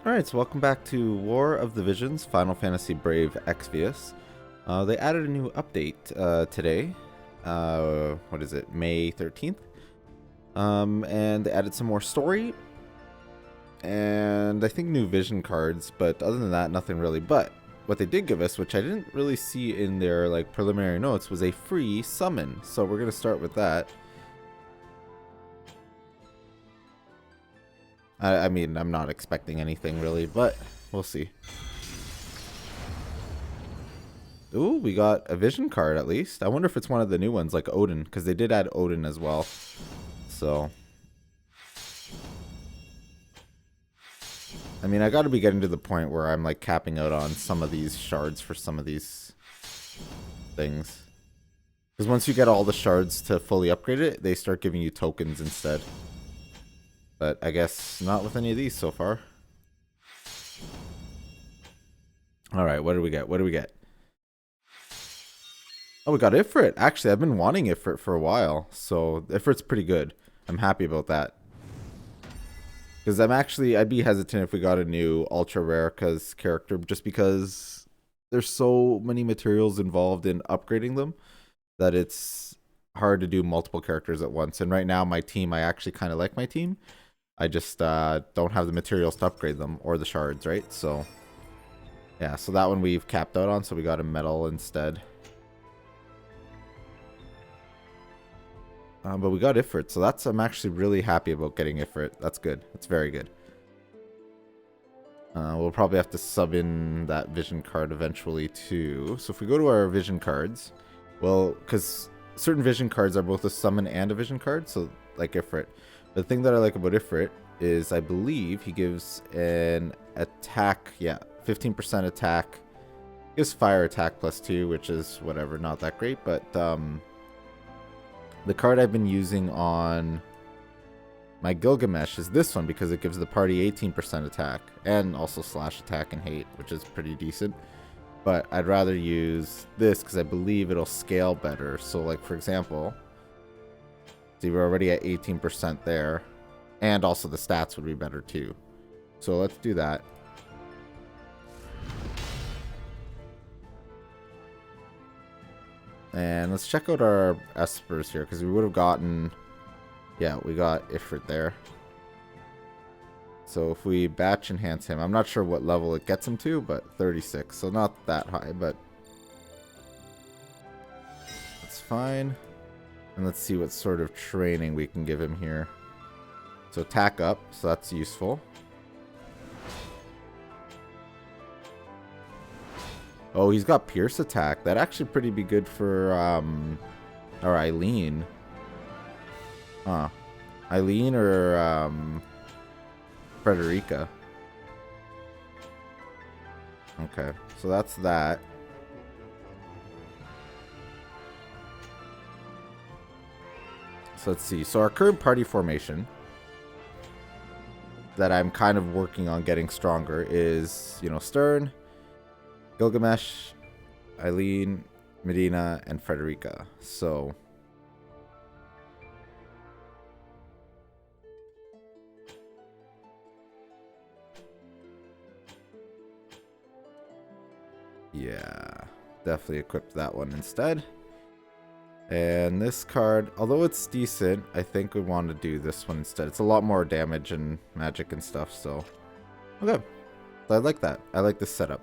Alright, so welcome back to War of the Visions, Final Fantasy Brave Exvius. They added a new update today. What is it? May 13th? And they added some more story. And I think new vision cards, but other than that, nothing really. But what they did give us, which I didn't really see in their preliminary notes, was a free summon. So we're going to start with that. I mean, I'm not expecting anything really, but we'll see. Ooh, we got a vision card at least. I wonder if it's one of the new ones, like Odin, because they did add Odin as well. So, I mean, I got to be getting to the point where I'm capping out on some of these shards for some of these things. Because once you get all the shards to fully upgrade it, they start giving you tokens instead. But I guess not with any of these so far. Alright, what do we get? What do we get? Oh, we got Ifrit. Actually, I've been wanting Ifrit for a while. So, Ifrit's pretty good. I'm happy about that. Because I'd be hesitant if we got a new Ultra Rare character, just because there's so many materials involved in upgrading them that it's hard to do multiple characters at once. And right now, my team, I actually kind of like my team. I just don't have the materials to upgrade them, or the shards, right? So, yeah, so that one we've capped out on, so we got a medal instead. But we got Ifrit, so I'm actually really happy about getting Ifrit. That's good. That's very good. We'll probably have to sub in that vision card eventually too. So if we go to our vision cards, well, because certain vision cards are both a summon and a vision card, so like Ifrit. The thing that I like about Ifrit is I believe he gives an attack, 15% attack. He gives fire attack +2, which is whatever, not that great, but the card I've been using on my Gilgamesh is this one because it gives the party 18% attack and also slash attack and hate, which is pretty decent. But I'd rather use this because I believe it'll scale better. So like for example, see, we're already at 18% there, and also the stats would be better too. So let's do that. And let's check out our espers here, because we would have gotten, yeah, we got Ifrit there. So if we batch enhance him, I'm not sure what level it gets him to, but 36, so not that high, but that's fine. And let's see what sort of training we can give him here. So attack up, so that's useful. Oh, he's got pierce attack. That'd actually pretty be good for or Eileen. Huh. Eileen or Frederica. Okay, so that's that. So let's see. So our current party formation that I'm kind of working on getting stronger is, you know, Stern, Gilgamesh, Eileen, Medina, and Frederica. So yeah, definitely equip that one instead. And this card, although it's decent, I think we want to do this one instead. It's a lot more damage and magic and stuff, so okay. So I like that. I like this setup.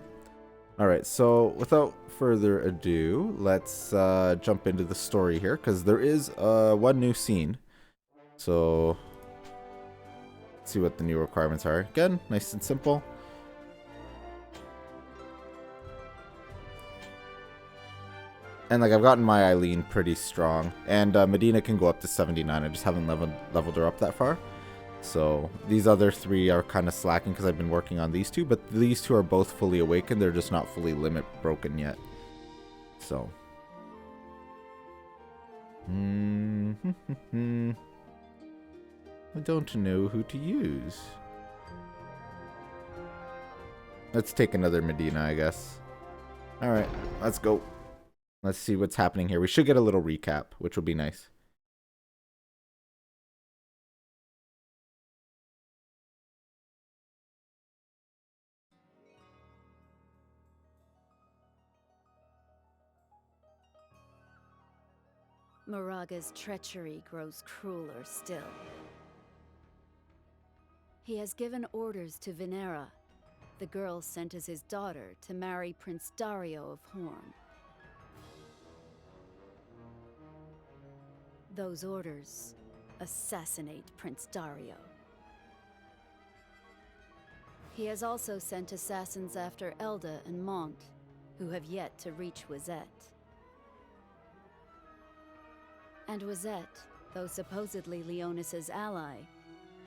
Alright, so without further ado, let's jump into the story here, because there is one new scene. So let's see what the new requirements are. Again, nice and simple. And I've gotten my Eileen pretty strong, and Medina can go up to 79. I just haven't leveled her up that far. So these other three are kind of slacking because I've been working on these two, but these two are both fully awakened. They're just not fully limit broken yet. So. I don't know who to use. Let's take another Medina, I guess. Alright, let's go. Let's see what's happening here. We should get a little recap, which will be nice. Moraga's treachery grows crueler still. He has given orders to Vinera, the girl sent as his daughter to marry Prince Dario of Horn. Those orders: assassinate Prince Dario. He has also sent assassins after Elda and Mont, who have yet to reach Wezette. And Wezette, though supposedly Leonis' ally,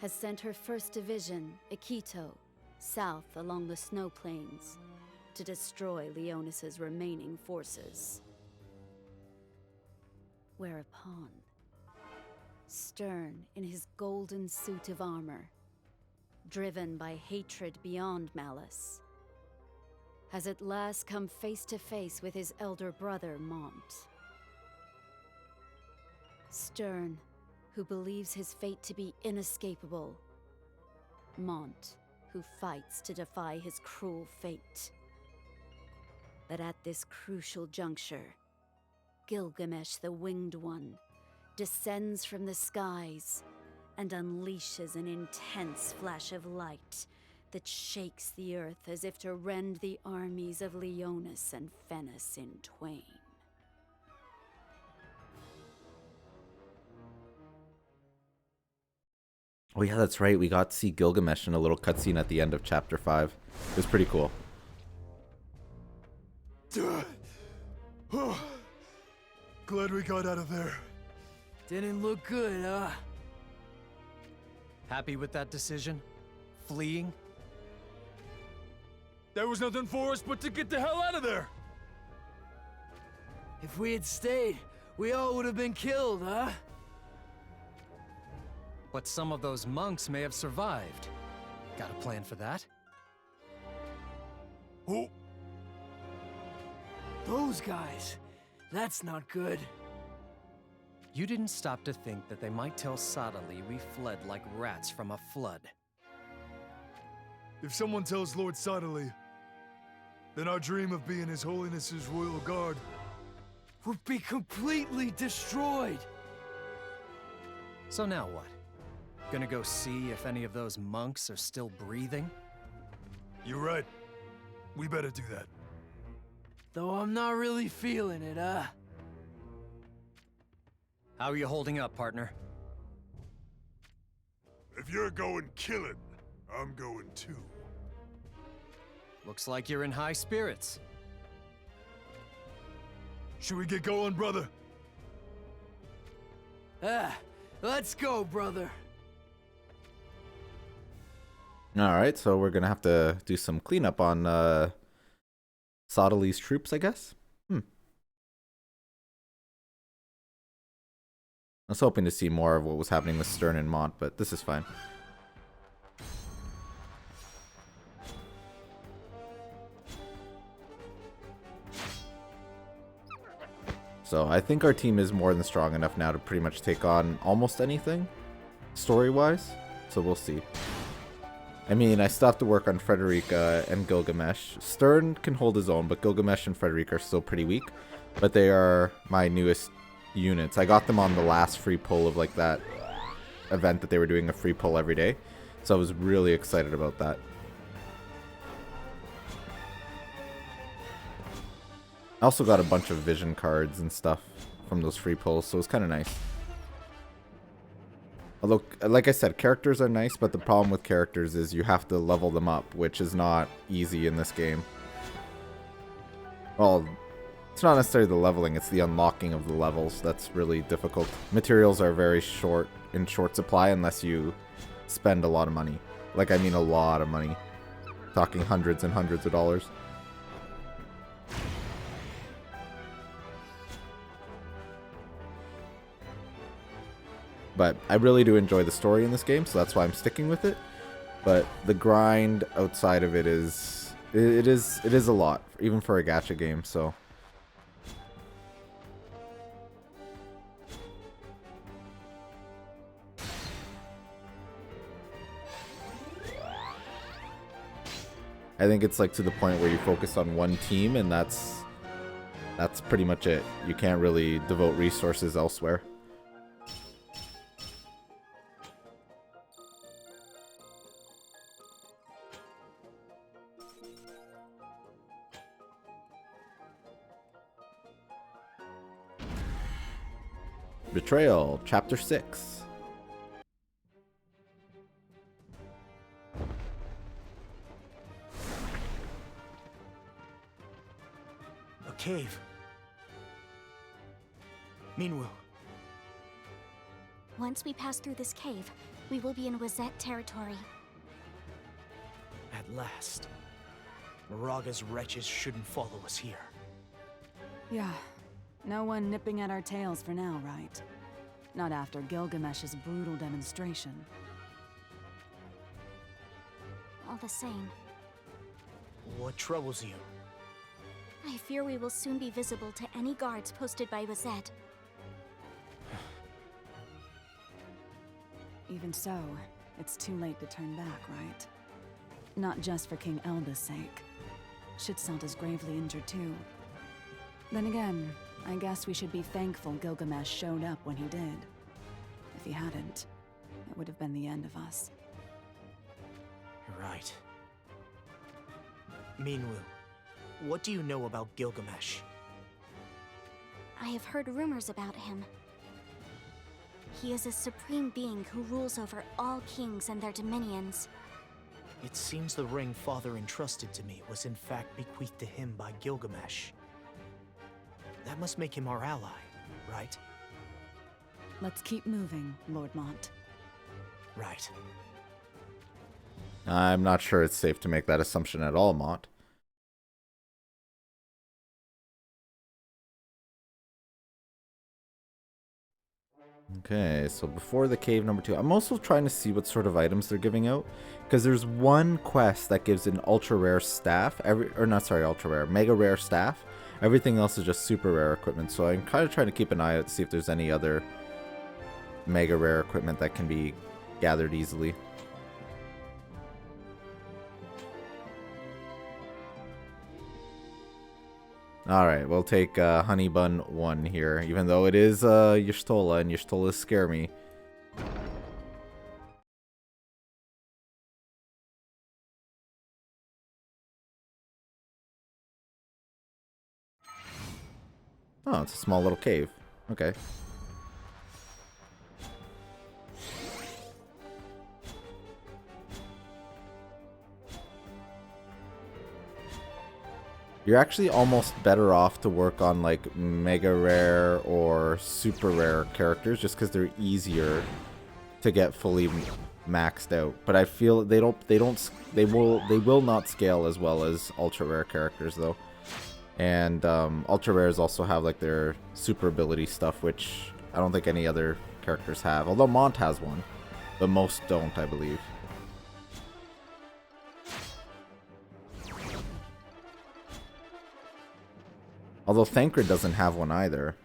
has sent her 1st Division, Ikito, south along the snow plains to destroy Leonis' remaining forces. Whereupon, Stern, in his golden suit of armor, driven by hatred beyond malice, has at last come face to face with his elder brother, Mont. Stern, who believes his fate to be inescapable. Mont, who fights to defy his cruel fate. But at this crucial juncture, Gilgamesh the Winged One descends from the skies and unleashes an intense flash of light that shakes the earth as if to rend the armies of Leonis and Fennis in twain. Oh yeah, that's right. We got to see Gilgamesh in a little cutscene at the end of Chapter 5. It was pretty cool. Glad we got out of there. Didn't look good, huh? Happy with that decision? Fleeing? There was nothing for us but to get the hell out of there! If we had stayed, we all would have been killed, huh? But some of those monks may have survived. Got a plan for that? Who? Those guys. That's not good. You didn't stop to think that they might tell Sadali we fled like rats from a flood. If someone tells Lord Sadali, then our dream of being His Holiness's royal guard would be completely destroyed. So now what? Gonna go see if any of those monks are still breathing? You're right. We better do that. Though I'm not really feeling it, huh? How are you holding up, partner? If you're going killing, I'm going too. Looks like you're in high spirits. Should we get going, brother? Let's go, brother. Alright, so we're going to have to do some cleanup on Sadali's troops, I guess. I was hoping to see more of what was happening with Stern and Mont, but this is fine. So I think our team is more than strong enough now to pretty much take on almost anything, story-wise. So we'll see. I mean, I still have to work on Frederica and Gilgamesh. Stern can hold his own, but Gilgamesh and Frederica are still pretty weak. But they are my newest units. I got them on the last free pull of like that event that they were doing a free pull every day. So I was really excited about that. I also got a bunch of vision cards and stuff from those free pulls, so it was kind of nice. Although, like I said, characters are nice, but the problem with characters is you have to level them up, which is not easy in this game. Well, it's not necessarily the leveling, it's the unlocking of the levels that's really difficult. Materials are very in short supply unless you spend a lot of money. Like, I mean a lot of money. Talking hundreds and hundreds of dollars. But I really do enjoy the story in this game, so that's why I'm sticking with it. But the grind outside of it is a lot, even for a gacha game. So I think it's like to the point where you focus on one team, and that's That's pretty much it. You can't really devote resources elsewhere. Betrayal, Chapter 6. A cave. Minwu. Once we pass through this cave, we will be in Wezette territory. At last. Moraga's wretches shouldn't follow us here. Yeah. No one nipping at our tails for now, right? Not after Gilgamesh's brutal demonstration. All the same, What troubles you? I fear we will soon be visible to any guards posted by Wezette. Even so, it's too late to turn back, right? Not just for King Elba's sake. Shitsalt is gravely injured too. Then again, I guess we should be thankful Gilgamesh showed up when he did. If he hadn't, it would have been the end of us. You're right. Minwu, what do you know about Gilgamesh? I have heard rumors about him. He is a supreme being who rules over all kings and their dominions. It seems the ring Father entrusted to me was in fact bequeathed to him by Gilgamesh. That must make him our ally, right? Let's keep moving, Lord Mont. Right. I'm not sure it's safe to make that assumption at all, Mont. Okay, so before the cave number 2, I'm also trying to see what sort of items they're giving out, because there's one quest that gives an ultra rare staff, ultra rare, mega rare staff. Everything else is just super rare equipment, so I'm kind of trying to keep an eye out to see if there's any other mega rare equipment that can be gathered easily. Alright, we'll take Honey Bun 1 here, even though it is Y'shtola, and Y'shtolas scare me. Oh, it's a small little cave. Okay. You're actually almost better off to work on like mega rare or super rare characters just because they're easier to get fully maxed out. But I feel they will not scale as well as ultra rare characters though. And ultra rares also have like their super ability stuff, which I don't think any other characters have. Although Mont has one, but most don't, I believe. Although Thancred doesn't have one either.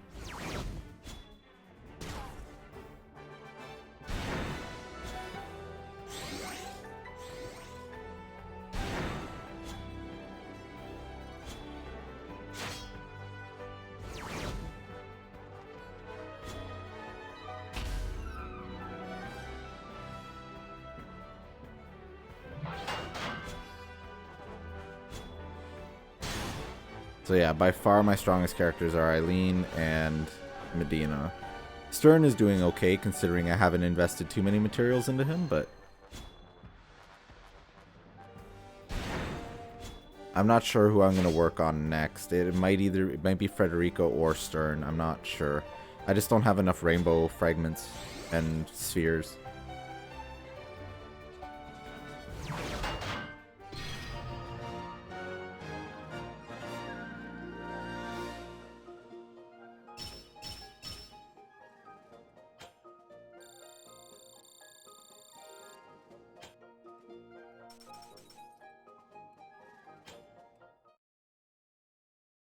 So yeah, by far my strongest characters are Eileen and Medina. Stern is doing okay considering I haven't invested too many materials into him, but I'm not sure who I'm going to work on next. It might be Federico or Stern. I'm not sure. I just don't have enough rainbow fragments and spheres.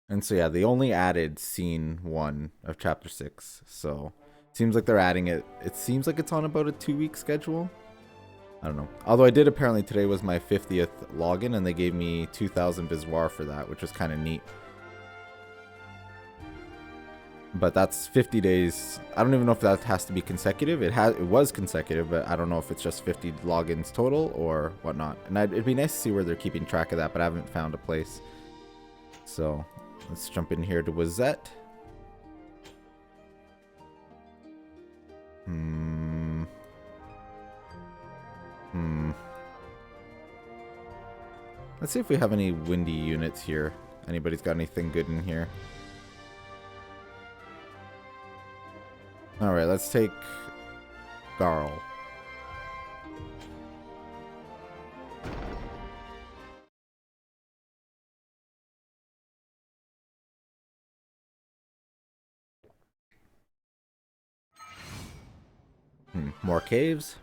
And so yeah, they only added scene 1 of chapter 6. So it seems like they're adding it. It seems like it's on about a 2-week schedule. I don't know. Although I did apparently today was my 50th login and they gave me 2,000 Biswar for that, which was kind of neat. But that's 50 days. I don't even know if that has to be consecutive. It was consecutive, but I don't know if it's just 50 logins total or whatnot. And it'd be nice to see where they're keeping track of that, but I haven't found a place. So let's jump in here to Wezette. Let's see if we have any windy units here. Anybody's got anything good in here? Alright, let's take Garl. More caves.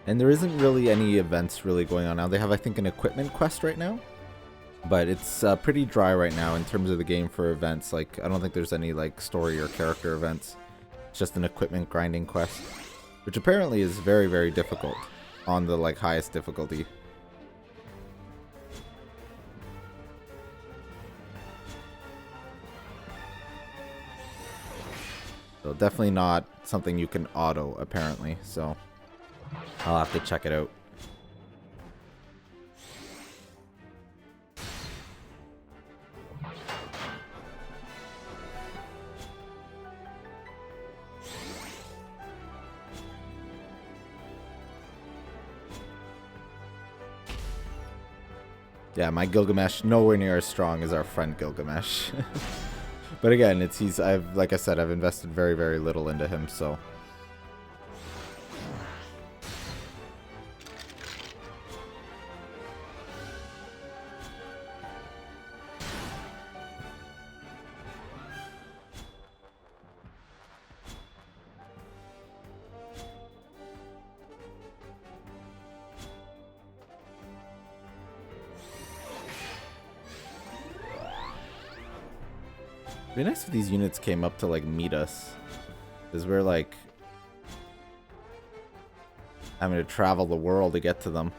And there isn't really any events really going on now. They have, I think, an equipment quest right now. But it's pretty dry right now in terms of the game for events. Like, I don't think there's any, like, story or character events. It's just an equipment grinding quest. Which apparently is very, very difficult on the, like, highest difficulty. So definitely not something you can auto, apparently. So I'll have to check it out. Yeah, my Gilgamesh nowhere near as strong as our friend Gilgamesh. But again, like I said, I've invested very, very little into him, so. It'd be nice if these units came up to, like, meet us. Because we're, like, having to travel the world to get to them.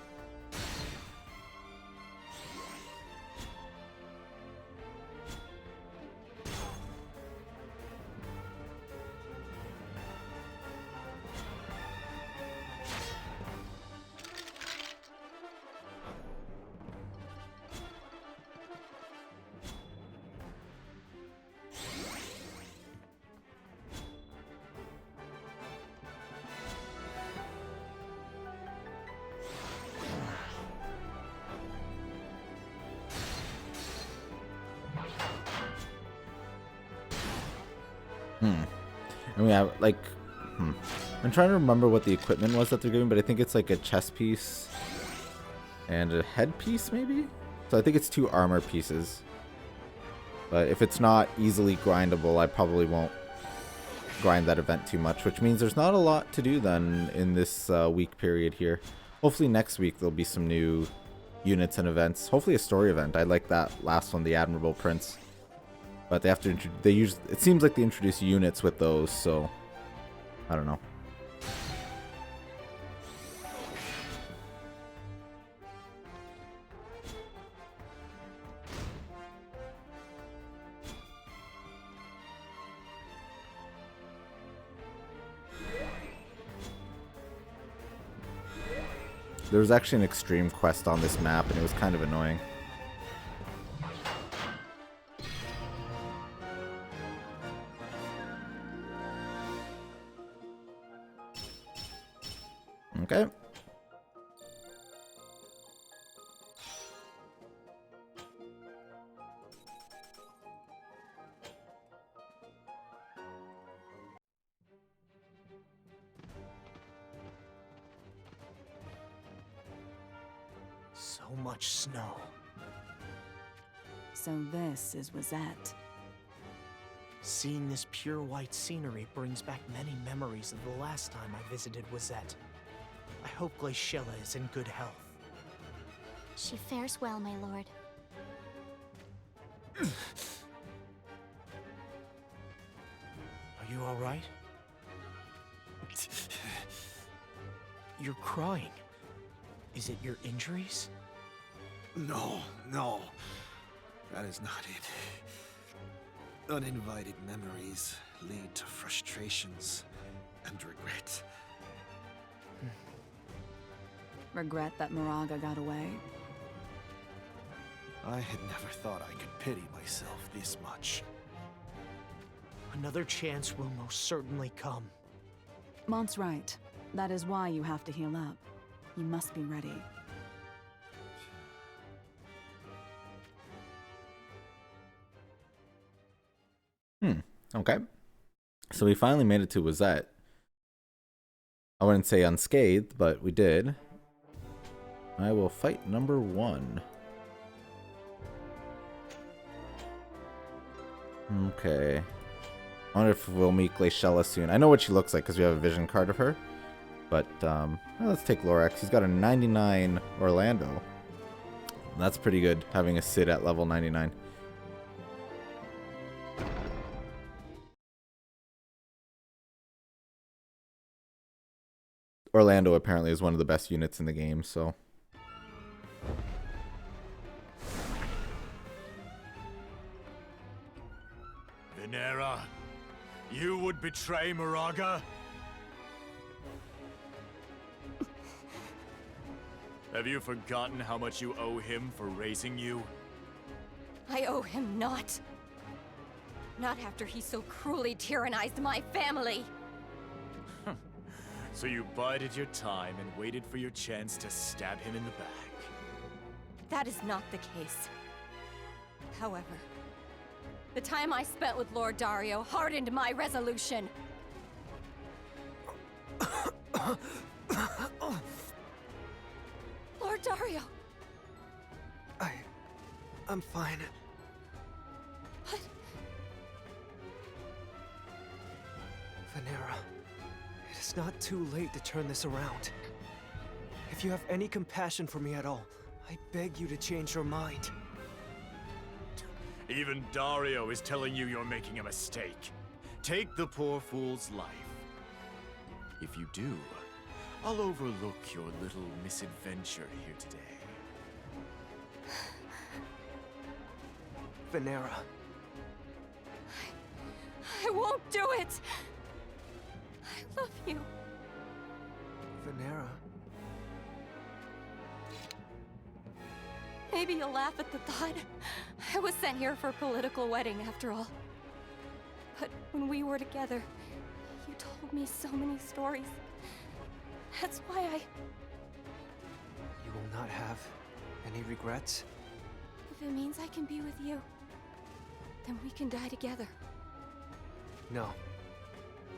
And we have, like, I'm trying to remember what the equipment was that they're giving, but I think it's like a chest piece and a head piece, maybe? So I think it's 2 armor pieces. But if it's not easily grindable, I probably won't grind that event too much, which means there's not a lot to do then in this week period here. Hopefully next week there'll be some new units and events. Hopefully a story event. I like that last one, the Admirable Prince. But they have to it seems like they introduce units with those, so I don't know. There was actually an extreme quest on this map, and it was kind of annoying. Okay. So much snow. So this is Wezette. Seeing this pure white scenery brings back many memories of the last time I visited Wezette. I hope Glaciella is in good health. She fares well, my lord. Are you all right? You're crying. Is it your injuries? No, no. That is not it. Uninvited memories lead to frustrations and regret. Regret that Moraga got away? I had never thought I could pity myself this much. Another chance will most certainly come. Mont's right. That is why you have to heal up. You must be ready. Okay. So we finally made it to Wezette. I wouldn't say unscathed, but we did. I will fight number 1. Okay. I wonder if we'll meet Glaciella soon. I know what she looks like because we have a vision card of her. But, well, let's take Lorax. He's got a 99 Orlando. That's pretty good, having a Sid at level 99. Orlando apparently is one of the best units in the game, so... Vinera, you would betray Moraga? Have you forgotten how much you owe him for raising you? I owe him not. Not after he so cruelly tyrannized my family. So you bided your time and waited for your chance to stab him in the back. That is not the case. However, the time I spent with Lord Dario hardened my resolution. Lord Dario! I'm fine. What? Vinera, it is not too late to turn this around. If you have any compassion for me at all, I beg you to change your mind. Even Dario is telling you you're making a mistake. Take the poor fool's life. If you do, I'll overlook your little misadventure here today. Vinera. I won't do it! I love you. Vinera. Maybe you'll laugh at the thought. I was sent here for a political wedding, after all. But when we were together, you told me so many stories. That's why I... You will not have any regrets? If it means I can be with you, then we can die together. No.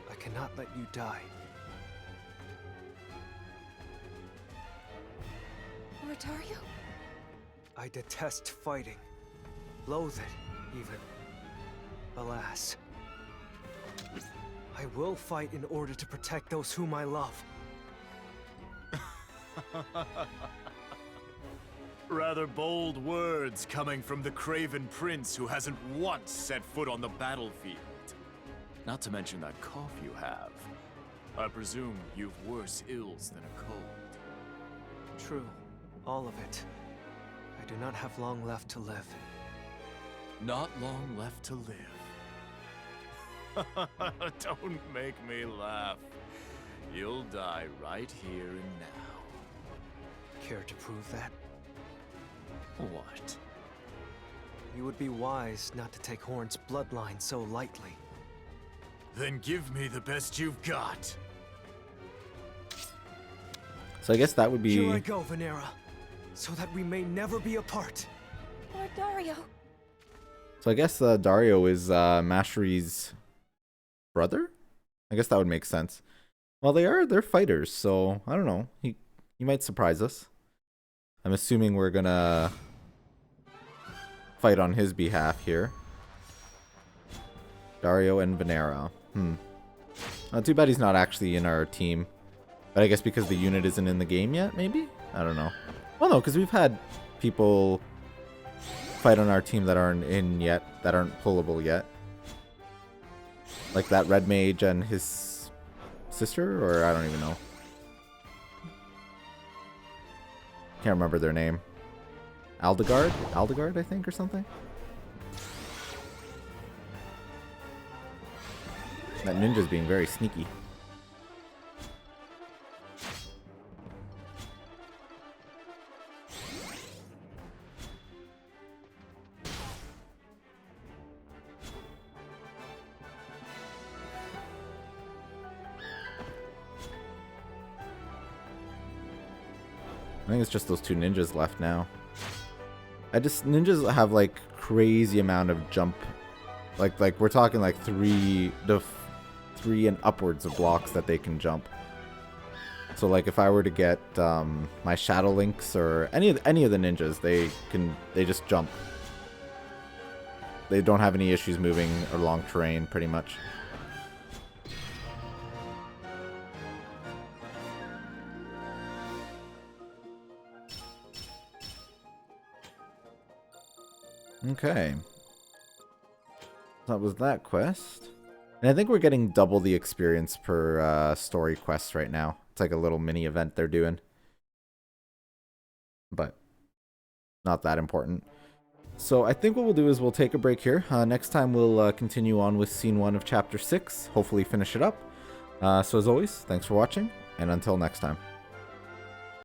I cannot let you die. Lord Dario? I detest fighting. Loathe it, even. Alas. I will fight in order to protect those whom I love. Rather bold words coming from the craven prince who hasn't once set foot on the battlefield. Not to mention that cough you have. I presume you've worse ills than a cold. True. All of it. I do not have long left to live. Not long left to live. Don't make me laugh. You'll die right here and now. Care to prove that? What? You would be wise not to take Horn's bloodline so lightly. Then give me the best you've got. So I guess that would be... Here I go, Vinera. So that we may never be apart. Lord Dario. So I guess Dario is Mastery's brother? I guess that would make sense. Well, they're fighters, so I don't know. He might surprise us. I'm assuming we're gonna fight on his behalf here. Dario and Vinera. Too bad he's not actually in our team. But I guess because the unit isn't in the game yet, maybe? I don't know. Well, no, because we've had people fight on our team that aren't in yet, that aren't pullable yet. Like that red mage and his sister, or I don't even know. Can't remember their name. Aldegard, I think, or something. That ninja's being very sneaky. I think it's just those two ninjas left now. Ninjas have like crazy amount of jump, like we're talking like three and upwards of blocks that they can jump. So like if I were to get my Shadow Links or any of the ninjas, they just jump. They don't have any issues moving along terrain, pretty much. Okay. That was that quest. And I think we're getting double the experience per story quest right now. It's like a little mini event they're doing. But not that important. So I think what we'll do is we'll take a break here. Next time we'll continue on with Scene 1 of Chapter 6. Hopefully finish it up. So as always, thanks for watching. And until next time.